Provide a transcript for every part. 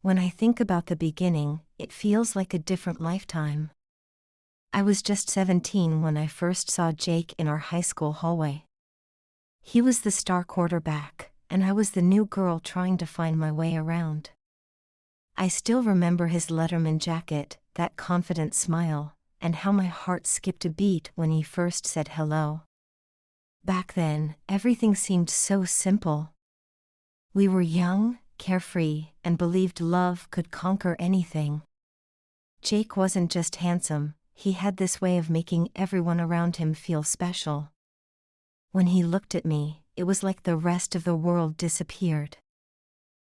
When I think about the beginning, it feels like a different lifetime. I was just 17 when I first saw Jake in our high school hallway. He was the star quarterback, and I was the new girl trying to find my way around. I still remember his Letterman jacket, that confident smile, and how my heart skipped a beat when he first said hello. Back then, everything seemed so simple. We were young, carefree, and believed love could conquer anything. Jake wasn't just handsome, he had this way of making everyone around him feel special. When he looked at me, it was like the rest of the world disappeared.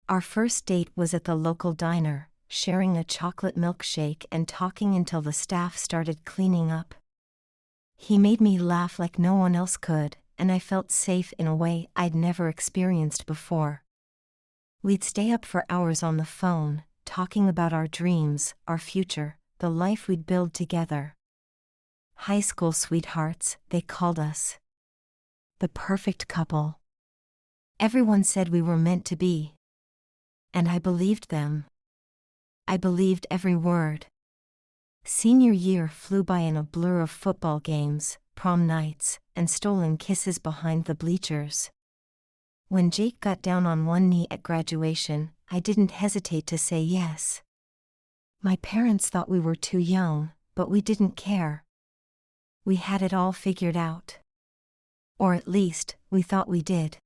Our first date was at the local diner, sharing a chocolate milkshake and talking until the staff started cleaning up. He made me laugh like no one else could, and I felt safe in a way I'd never experienced before. We'd stay up for hours on the phone, talking about our dreams, our future, the life we'd build together. High school sweethearts, they called us. The perfect couple. Everyone said we were meant to be. And I believed them. I believed every word. Senior year flew by in a blur of football games, prom nights, and stolen kisses behind the bleachers. When Jake got down on one knee at graduation, I didn't hesitate to say yes. My parents thought we were too young, but we didn't care. We had it all figured out. Or at least, we thought we did.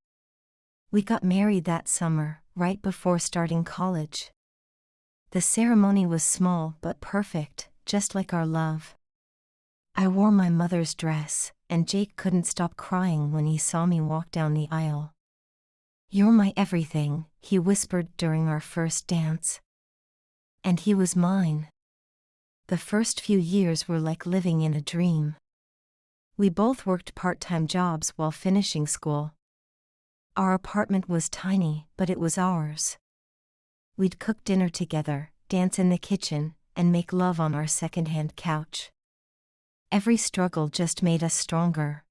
We got married that summer, right before starting college. The ceremony was small but perfect, just like our love. I wore my mother's dress, and Jake couldn't stop crying when he saw me walk down the aisle. "You're my everything," he whispered during our first dance. And he was mine. The first few years were like living in a dream. We both worked part-time jobs while finishing school. Our apartment was tiny, but it was ours. We'd cook dinner together, dance in the kitchen, and make love on our second-hand couch. Every struggle just made us stronger.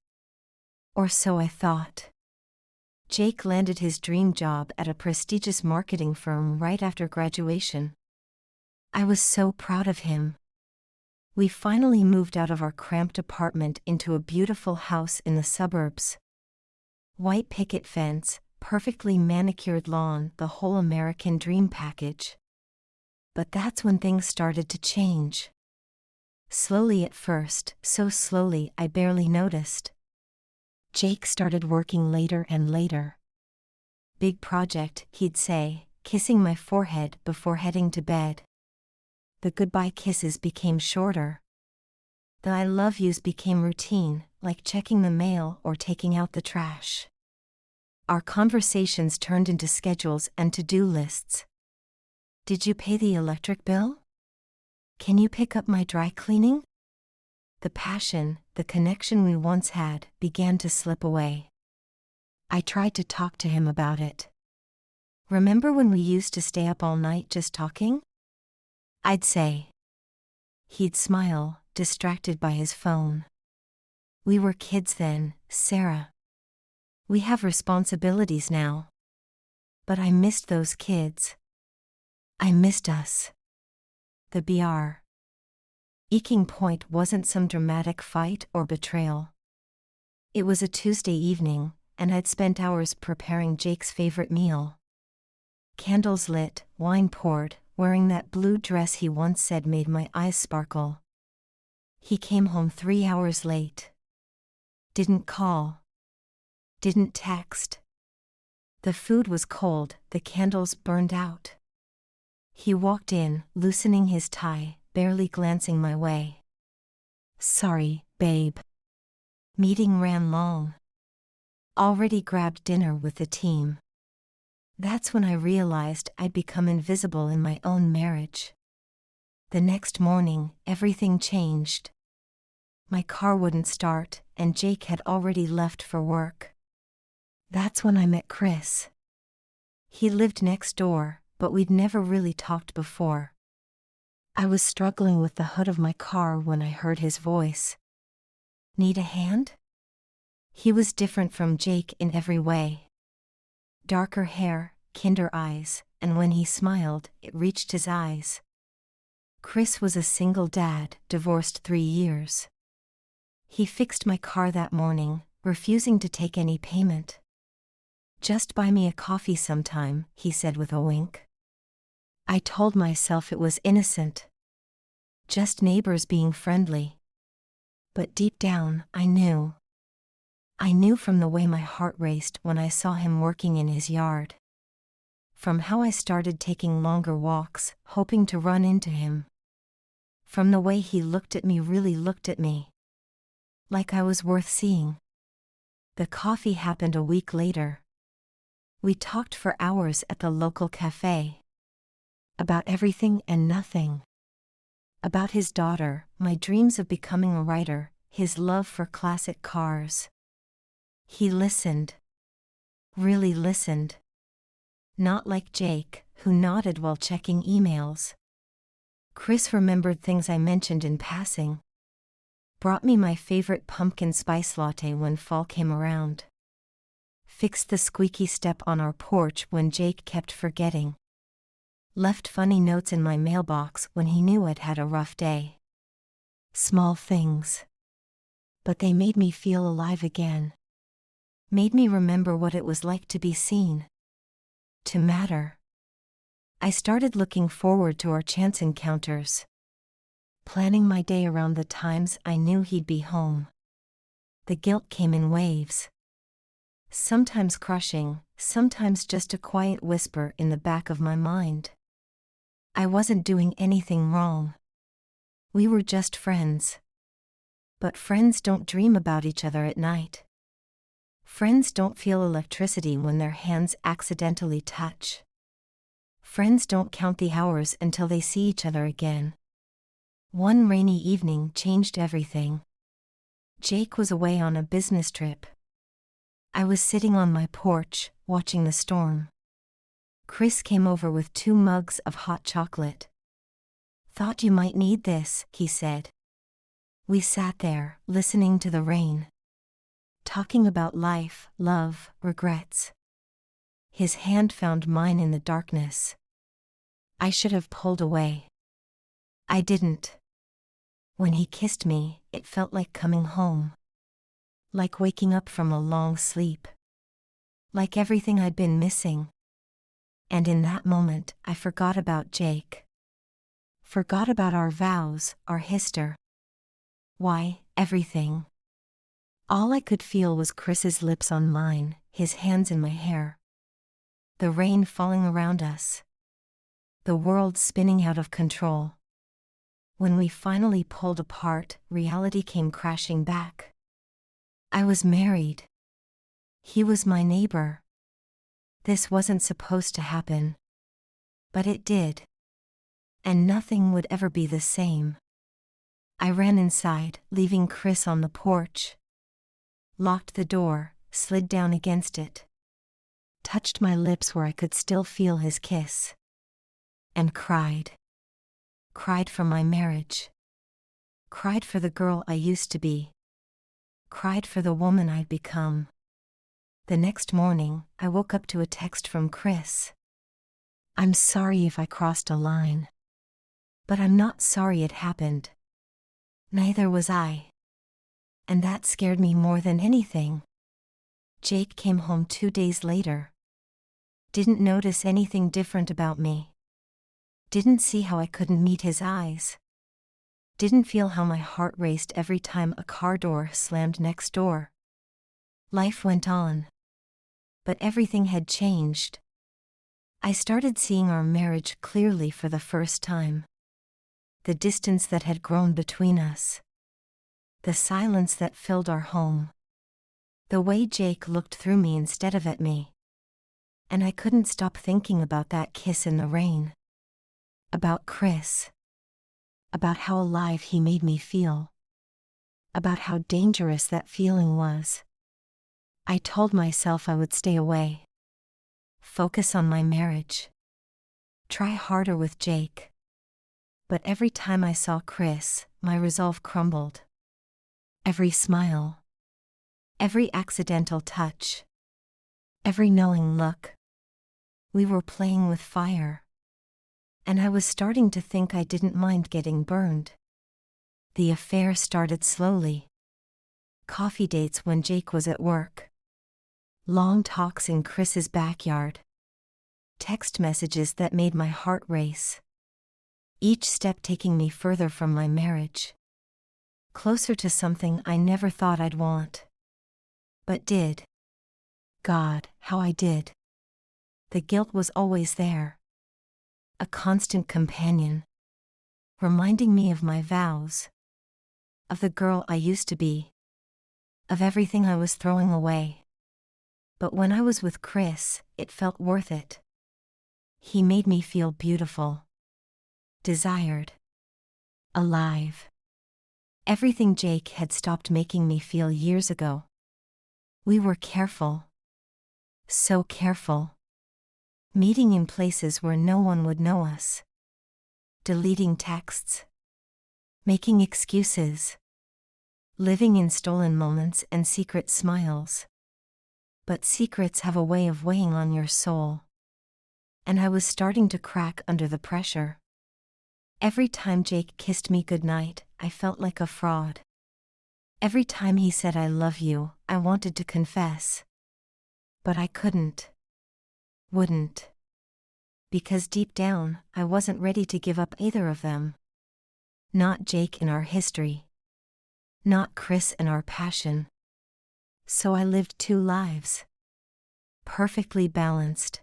Or so I thought. Jake landed his dream job at a prestigious marketing firm right after graduation. I was so proud of him. We finally moved out of our cramped apartment into a beautiful house in the suburbs. White picket fence, perfectly manicured lawn, the whole American dream package. But that's when things started to change. Slowly at first, so slowly I barely noticed. Jake started working later and later. "Big project," he'd say, kissing my forehead before heading to bed. The goodbye kisses became shorter. The I love yous became routine, like checking the mail or taking out the trash. Our conversations turned into schedules and to-do lists. "Did you pay the electric bill? Can you pick up my dry cleaning?" The passion, the connection we once had, began to slip away. I tried to talk to him about it. "Remember when we used to stay up all night just talking?" I'd say. He'd smile, distracted by his phone. "We were kids then, Sarah. We have responsibilities now." But I missed those kids. I missed us. The BR. Eking point wasn't some dramatic fight or betrayal. It was a Tuesday evening, and I'd spent hours preparing Jake's favorite meal. Candles lit, wine poured, wearing that blue dress he once said made my eyes sparkle. He came home 3 hours late. Didn't call. Didn't text. The food was cold, the candles burned out. He walked in, loosening his tie, barely glancing my way. "Sorry, babe." Meeting ran long. Already grabbed dinner with the team. That's when I realized I'd become invisible in my own marriage. The next morning, everything changed. My car wouldn't start, and Jake had already left for work. That's when I met Chris. He lived next door, but we'd never really talked before. I was struggling with the hood of my car when I heard his voice. "Need a hand?" He was different from Jake in every way. Darker hair, kinder eyes, and when he smiled, it reached his eyes. Chris was a single dad, divorced 3 years. He fixed my car that morning, refusing to take any payment. "Just buy me a coffee sometime," he said with a wink. I told myself it was innocent. Just neighbors being friendly. But deep down, I knew. I knew from the way my heart raced when I saw him working in his yard. From how I started taking longer walks, hoping to run into him. From the way he looked at me, really looked at me. Like I was worth seeing. The coffee happened a week later. We talked for hours at the local cafe. About everything and nothing. About his daughter, my dreams of becoming a writer, his love for classic cars. He listened. Really listened. Not like Jake, who nodded while checking emails. Chris remembered things I mentioned in passing. Brought me my favorite pumpkin spice latte when fall came around. Fixed the squeaky step on our porch when Jake kept forgetting. Left funny notes in my mailbox when he knew I'd had a rough day. Small things. But they made me feel alive again. Made me remember what it was like to be seen. To matter. I started looking forward to our chance encounters. Planning my day around the times I knew he'd be home. The guilt came in waves. Sometimes crushing, sometimes just a quiet whisper in the back of my mind. I wasn't doing anything wrong. We were just friends. But friends don't dream about each other at night. Friends don't feel electricity when their hands accidentally touch. Friends don't count the hours until they see each other again. One rainy evening changed everything. Jake was away on a business trip. I was sitting on my porch, watching the storm. Chris came over with 2 mugs of hot chocolate. "Thought you might need this," he said. We sat there, listening to the rain. Talking about life, love, regrets. His hand found mine in the darkness. I should have pulled away. I didn't. When he kissed me, it felt like coming home. Like waking up from a long sleep. Like everything I'd been missing. And in that moment, I forgot about Jake. Forgot about our vows, our history. Why, everything. All I could feel was Chris's lips on mine, his hands in my hair. The rain falling around us. The world spinning out of control. When we finally pulled apart, reality came crashing back. I was married. He was my neighbor. This wasn't supposed to happen. But it did. And nothing would ever be the same. I ran inside, leaving Chris on the porch. Locked the door, slid down against it. Touched my lips where I could still feel his kiss. And cried. Cried for my marriage. Cried for the girl I used to be. Cried for the woman I'd become. The next morning, I woke up to a text from Chris. "I'm sorry if I crossed a line. But I'm not sorry it happened. Neither was I." And that scared me more than anything. Jake came home 2 days later. Didn't notice anything different about me. Didn't see how I couldn't meet his eyes. Didn't feel how my heart raced every time a car door slammed next door. Life went on. But everything had changed. I started seeing our marriage clearly for the first time. The distance that had grown between us. The silence that filled our home. The way Jake looked through me instead of at me. And I couldn't stop thinking about that kiss in the rain. About Chris. About how alive he made me feel. About how dangerous that feeling was. I told myself I would stay away. Focus on my marriage. Try harder with Jake. But every time I saw Chris, my resolve crumbled. Every smile. Every accidental touch. Every knowing look. We were playing with fire. And I was starting to think I didn't mind getting burned. The affair started slowly. Coffee dates when Jake was at work. Long talks in Chris's backyard. Text messages that made my heart race. Each step taking me further from my marriage. Closer to something I never thought I'd want. But did. God, how I did. The guilt was always there. A constant companion. Reminding me of my vows. Of the girl I used to be. Of everything I was throwing away. But when I was with Chris, it felt worth it. He made me feel beautiful. Desired. Alive. Everything Jake had stopped making me feel years ago. We were careful. So careful. Meeting in places where no one would know us. Deleting texts. Making excuses. Living in stolen moments and secret smiles. But secrets have a way of weighing on your soul. And I was starting to crack under the pressure. Every time Jake kissed me goodnight, I felt like a fraud. Every time he said I love you, I wanted to confess. But I couldn't. Wouldn't. Because deep down, I wasn't ready to give up either of them. Not Jake and our history. Not Chris and our passion. So I lived two lives. Perfectly balanced.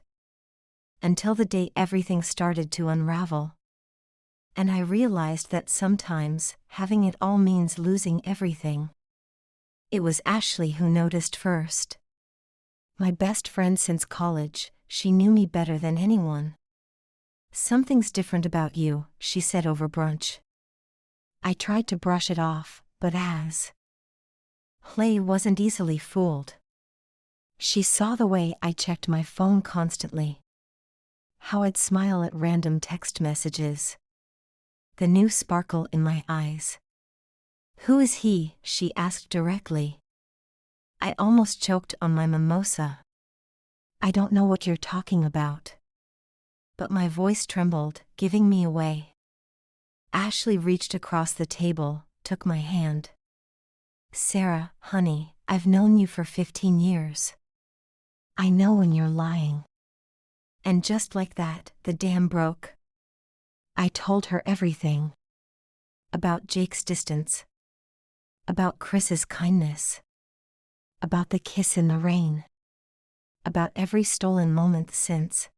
Until the day everything started to unravel. And I realized that sometimes, having it all means losing everything. It was Ashley who noticed first. My best friend since college, she knew me better than anyone. "Something's different about you," she said over brunch. I tried to brush it off, but Play wasn't easily fooled. She saw the way I checked my phone constantly. How I'd smile at random text messages. The new sparkle in my eyes. "Who is he?" she asked directly. I almost choked on my mimosa. "I don't know what you're talking about." But my voice trembled, giving me away. Ashley reached across the table, took my hand. "Sarah, honey, I've known you for 15 years. I know when you're lying." And just like that, the dam broke. I told her everything. About Jake's distance. About Chris's kindness. About the kiss in the rain. About every stolen moment since.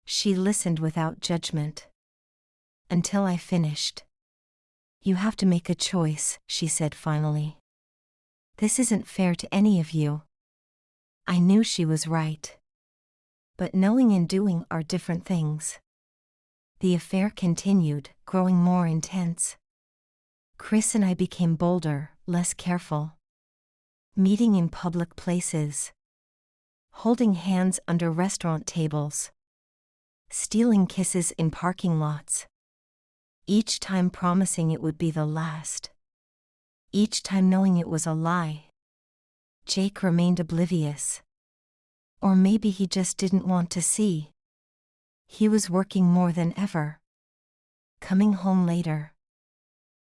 She listened without judgment. Until I finished. "You have to make a choice," she said finally. "This isn't fair to any of you." I knew she was right. But knowing and doing are different things. The affair continued, growing more intense. Chris and I became bolder, less careful. Meeting in public places. Holding hands under restaurant tables. Stealing kisses in parking lots. Each time promising it would be the last. Each time knowing it was a lie. Jake remained oblivious. Or maybe he just didn't want to see. He was working more than ever. Coming home later.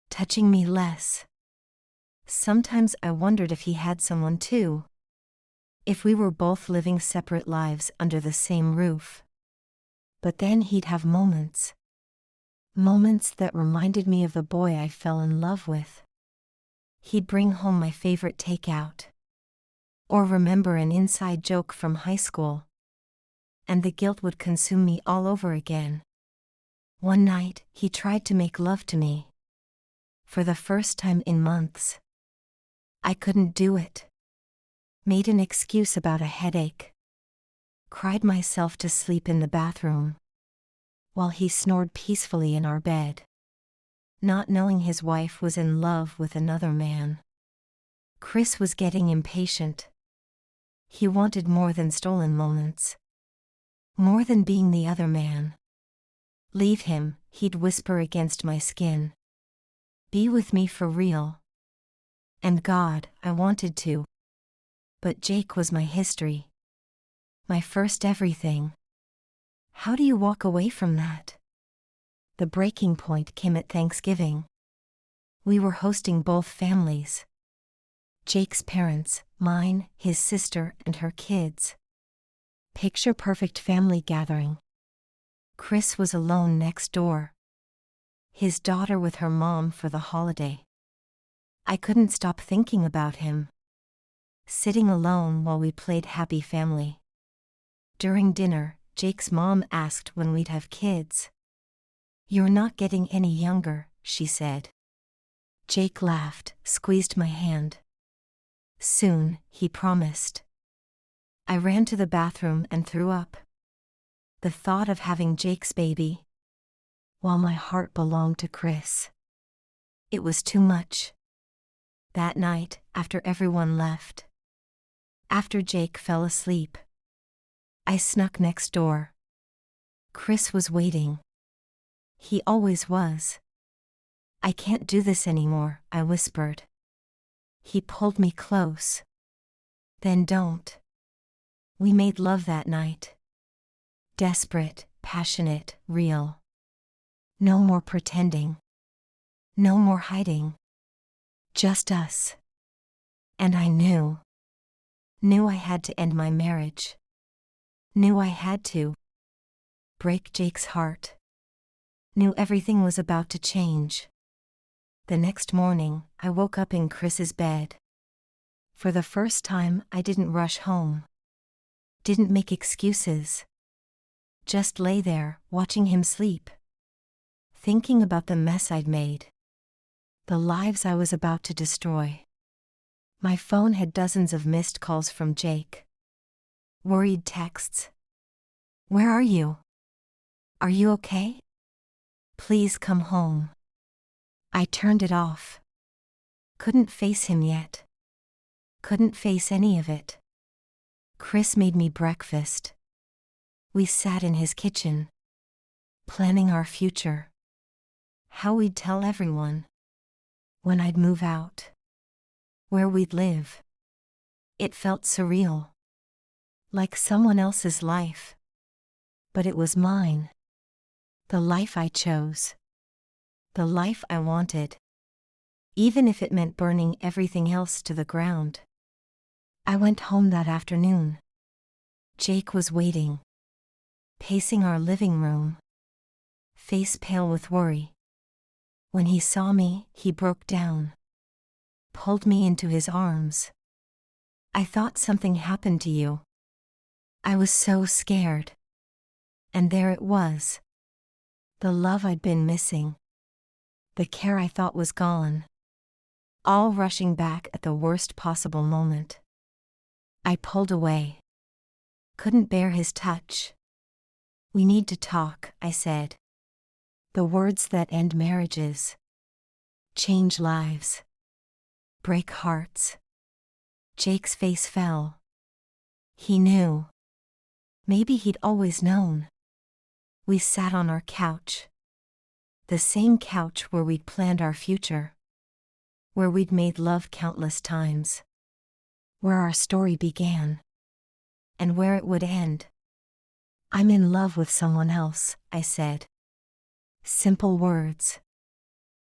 Touching me less. Sometimes I wondered if he had someone too. If we were both living separate lives under the same roof. But then he'd have moments. Moments that reminded me of the boy I fell in love with. He'd bring home my favorite takeout. Or remember an inside joke from high school. And the guilt would consume me all over again. One night, he tried to make love to me. For the first time in months. I couldn't do it. Made an excuse about a headache. Cried myself to sleep in the bathroom. While he snored peacefully in our bed. Not knowing his wife was in love with another man. Chris was getting impatient. He wanted more than stolen moments. More than being the other man. "Leave him," he'd whisper against my skin. "Be with me for real." And God, I wanted to. But Jake was my history. My first everything. How do you walk away from that? The breaking point came at Thanksgiving. We were hosting both families. Jake's parents, mine, his sister, and her kids. Picture-perfect family gathering. Chris was alone next door. His daughter with her mom for the holiday. I couldn't stop thinking about him. Sitting alone while we played Happy Family. During dinner, Jake's mom asked when we'd have kids. "You're not getting any younger," she said. Jake laughed, squeezed my hand. "Soon," he promised. I ran to the bathroom and threw up. The thought of having Jake's baby, while my heart belonged to Chris. It was too much. That night, after everyone left, after Jake fell asleep, I snuck next door. Chris was waiting. He always was. "I can't do this anymore," I whispered. He pulled me close. "Then don't." We made love that night. Desperate, passionate, real. No more pretending. No more hiding. Just us. And I knew I had to end my marriage. Knew I had to break Jake's heart. Knew everything was about to change. The next morning, I woke up in Chris's bed. For the first time, I didn't rush home. Didn't make excuses. Just lay there, watching him sleep. Thinking about the mess I'd made. The lives I was about to destroy. My phone had dozens of missed calls from Jake. Worried texts. "Where are you? Are you okay? Please come home." I turned it off. Couldn't face him yet. Couldn't face any of it. Chris made me breakfast. We sat in his kitchen, planning our future. How we'd tell everyone. When I'd move out. Where we'd live. It felt surreal. Like someone else's life. But it was mine. The life I chose. The life I wanted. Even if it meant burning everything else to the ground. I went home that afternoon. Jake was waiting. Pacing our living room. Face pale with worry. When he saw me, he broke down. Pulled me into his arms. "I thought something happened to you." I was so scared. And there it was. The love I'd been missing. The care I thought was gone. All rushing back at the worst possible moment. I pulled away. Couldn't bear his touch. "We need to talk," I said. The words that end marriages. Change lives. Break hearts. Jake's face fell. He knew. Maybe he'd always known. We sat on our couch. The same couch where we'd planned our future. Where we'd made love countless times. Where our story began. And where it would end. "I'm in love with someone else," I said. Simple words.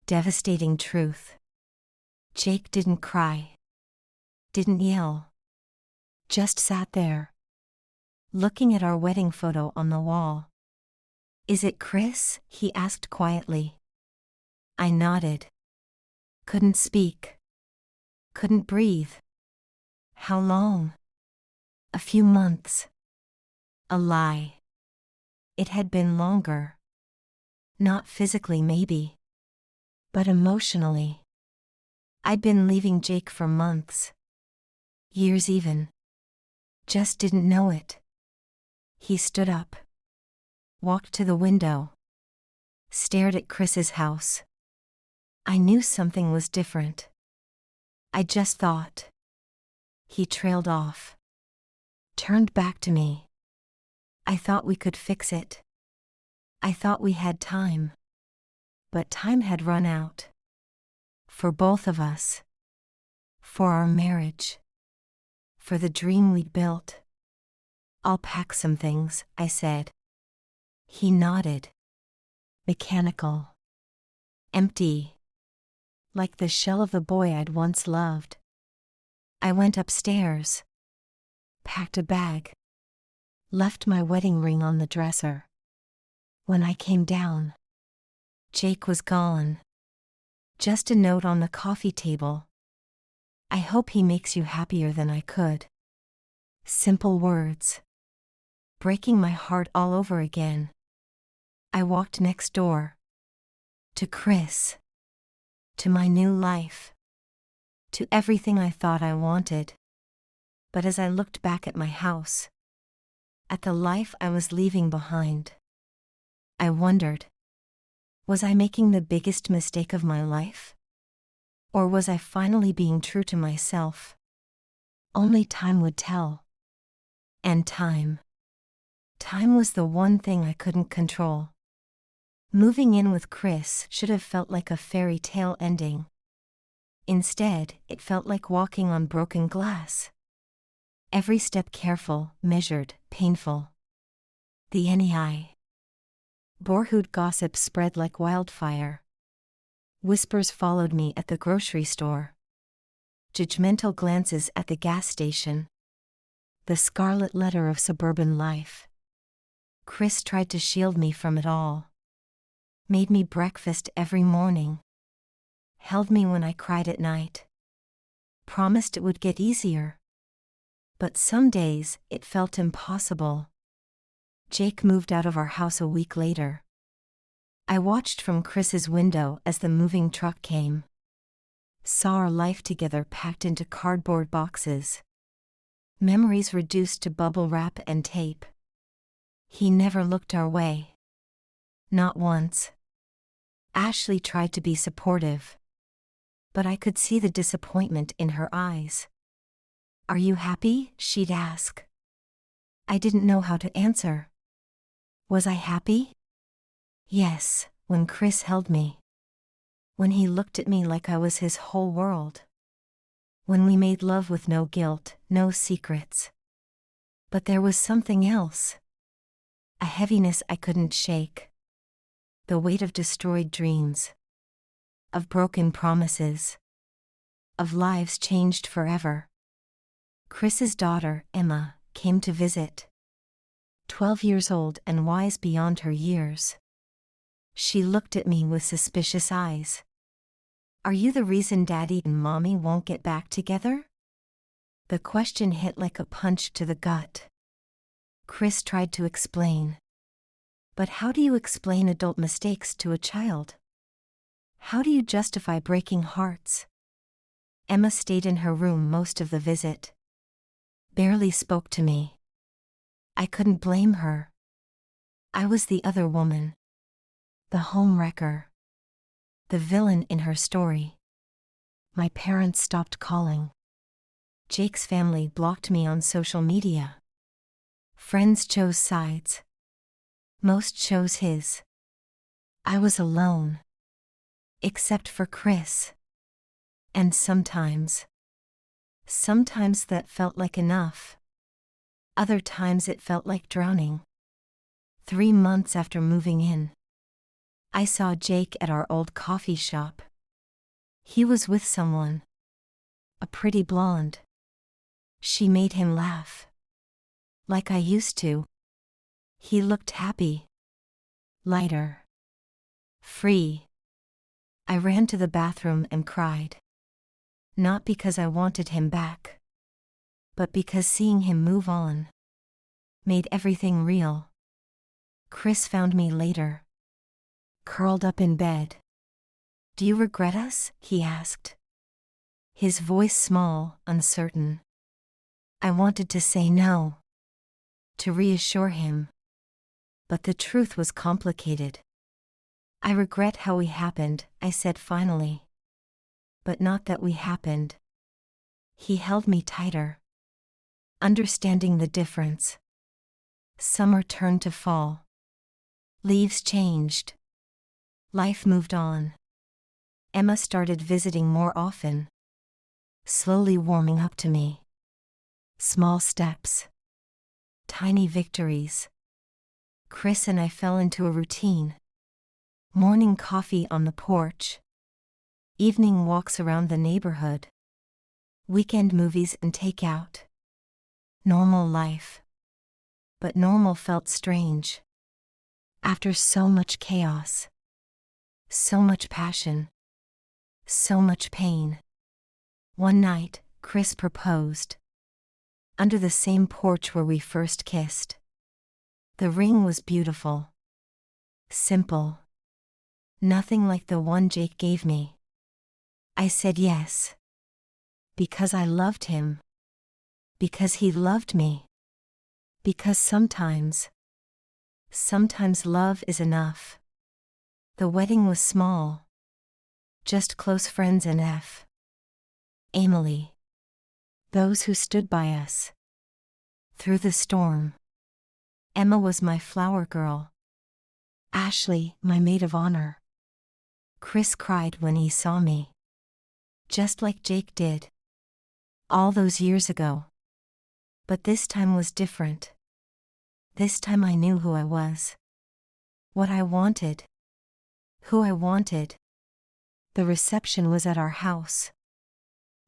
Devastating truth. Jake didn't cry. Didn't yell. Just sat there. Looking at our wedding photo on the wall. "Is it Chris?" he asked quietly. I nodded. Couldn't speak. Couldn't breathe. How long? A few months. A lie. It had been longer. Not physically maybe. But emotionally. I'd been leaving Jake for months. Years even. Just didn't know it. He stood up. Walked to the window. Stared at Chris's house. I knew something was different. I just thought. He trailed off. Turned back to me. I thought we could fix it. I thought we had time. But time had run out. For both of us. For our marriage. For the dream we'd built. "I'll pack some things," I said. He nodded. Mechanical. Empty. Like the shell of the boy I'd once loved. I went upstairs. Packed a bag. Left my wedding ring on the dresser. When I came down, Jake was gone. Just a note on the coffee table. I hope he makes you happier than I could. Simple words. Breaking my heart all over again. I walked next door. To Chris. To my new life. To everything I thought I wanted. But as I looked back at my house, at the life I was leaving behind, I wondered, was I making the biggest mistake of my life? Or was I finally being true to myself? Only time would tell. And time. Time was the one thing I couldn't control. Moving in with Chris should have felt like a fairy tale ending. Instead, it felt like walking on broken glass. Every step careful, measured, painful. The NEI. Borehood gossip spread like wildfire. Whispers followed me at the grocery store. Judgmental glances at the gas station. The scarlet letter of suburban life. Chris tried to shield me from it all. Made me breakfast every morning. Held me when I cried at night. Promised it would get easier. But some days, it felt impossible. Jake moved out of our house a week later. I watched from Chris's window as the moving truck came. Saw our life together packed into cardboard boxes. Memories reduced to bubble wrap and tape. He never looked our way. Not once. Ashley tried to be supportive. But I could see the disappointment in her eyes. "Are you happy?" she'd ask. I didn't know how to answer. Was I happy? Yes, when Chris held me. When he looked at me like I was his whole world. When we made love with no guilt, no secrets. But there was something else. A heaviness I couldn't shake. The weight of destroyed dreams. Of broken promises. Of lives changed forever. Chris's daughter, Emma, came to visit. 12 years old and wise beyond her years. She looked at me with suspicious eyes. "Are you the reason Daddy and Mommy won't get back together?" The question hit like a punch to the gut. Chris tried to explain. But how do you explain adult mistakes to a child? How do you justify breaking hearts? Emma stayed in her room most of the visit. Barely spoke to me. I couldn't blame her. I was the other woman. The homewrecker. The villain in her story. My parents stopped calling. Jake's family blocked me on social media. Friends chose sides. Most chose his. I was alone. Except for Chris. And sometimes that felt like enough. Other times it felt like drowning. 3 months after moving in, I saw Jake at our old coffee shop. He was with someone. A pretty blonde. She made him laugh. Like I used to. He looked happy. Lighter. Free. I ran to the bathroom and cried. Not because I wanted him back. But because seeing him move on made everything real. Chris found me later. Curled up in bed. "Do you regret us?" he asked. His voice small, uncertain. I wanted to say no. To reassure him. But the truth was complicated. "I regret how we happened," I said finally. But not that we happened. He held me tighter. Understanding the difference. Summer turned to fall. Leaves changed. Life moved on. Emma started visiting more often. Slowly warming up to me. Small steps. Tiny victories. Chris and I fell into a routine. Morning coffee on the porch. Evening walks around the neighborhood. Weekend movies and takeout. Normal life. But normal felt strange. After so much chaos. So much passion. So much pain. One night, Chris proposed. Under the same porch where we first kissed. The ring was beautiful. Simple. Nothing like the one Jake gave me. I said yes. Because I loved him. Because he loved me. Because sometimes love is enough. The wedding was small. Just close friends and Emily. Those who stood by us. Through the storm. Emma was my flower girl. Ashley, my maid of honor. Chris cried when he saw me. Just like Jake did. All those years ago. But this time was different. This time I knew who I was. What I wanted. Who I wanted. The reception was at our house.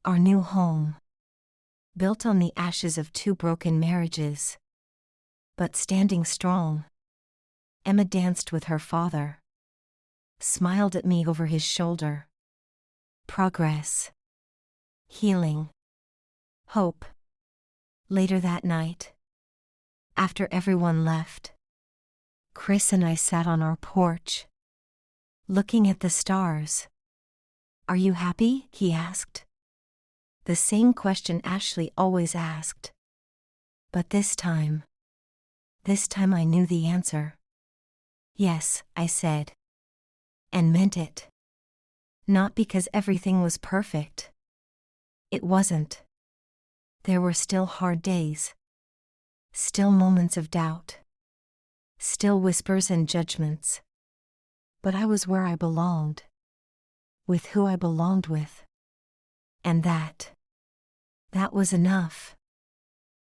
Our new home. Built on the ashes of 2 broken marriages. But standing strong. Emma danced with her father. Smiled at me over his shoulder. Progress. Healing. Hope. Later that night. After everyone left. Chris and I sat on our porch. Looking at the stars. Are you happy? He asked. The same question Ashley always asked. But this time I knew the answer. Yes, I said. And meant it. Not because everything was perfect. It wasn't. There were still hard days. Still moments of doubt. Still whispers and judgments. But I was where I belonged. With who I belonged with. And that was enough.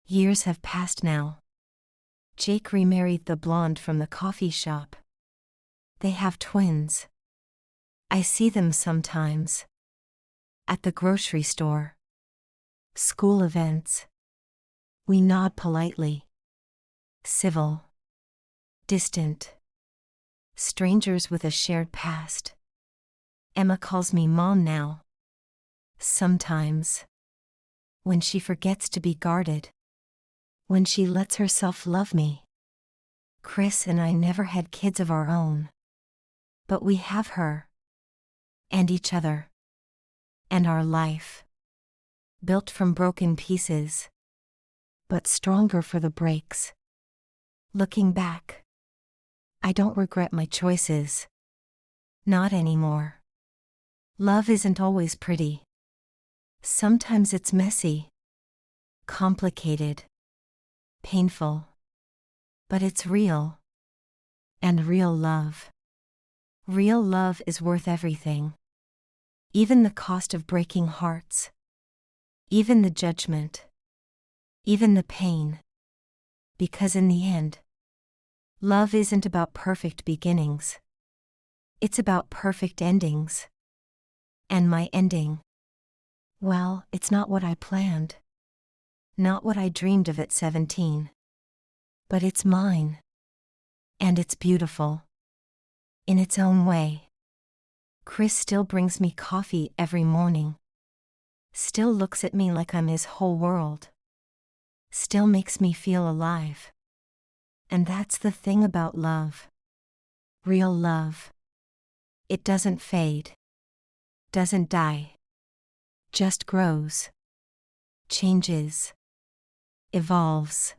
Years have passed now. Jake remarried the blonde from the coffee shop. They have twins. I see them sometimes. At the grocery store. School events. We nod politely. Civil. Distant. Strangers with a shared past. Emma calls me Mom now. Sometimes. When she forgets to be guarded. When she lets herself love me. Chris and I never had kids of our own. But we have her. And each other. And our life. Built from broken pieces. But stronger for the breaks. Looking back. I don't regret my choices. Not anymore. Love isn't always pretty. Sometimes it's messy. Complicated. Painful. But it's real. And real love. Real love is worth everything. Even the cost of breaking hearts. Even the judgment. Even the pain. Because in the end, love isn't about perfect beginnings. It's about perfect endings. And my ending. Well, it's not what I planned. Not what I dreamed of at 17. But it's mine. And it's beautiful. In its own way. Chris still brings me coffee every morning. Still looks at me like I'm his whole world. Still makes me feel alive. And that's the thing about love. Real love. It doesn't fade. Doesn't die. Just grows. Changes. Evolves.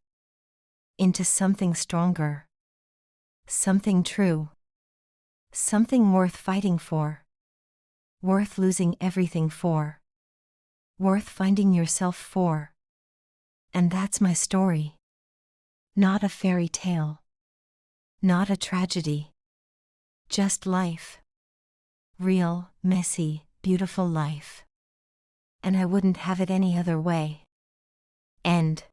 Into something stronger. Something true. Something worth fighting for. Worth losing everything for. Worth finding yourself for. And that's my story. Not a fairy tale. Not a tragedy. Just life. Real, messy, beautiful life. And I wouldn't have it any other way. End.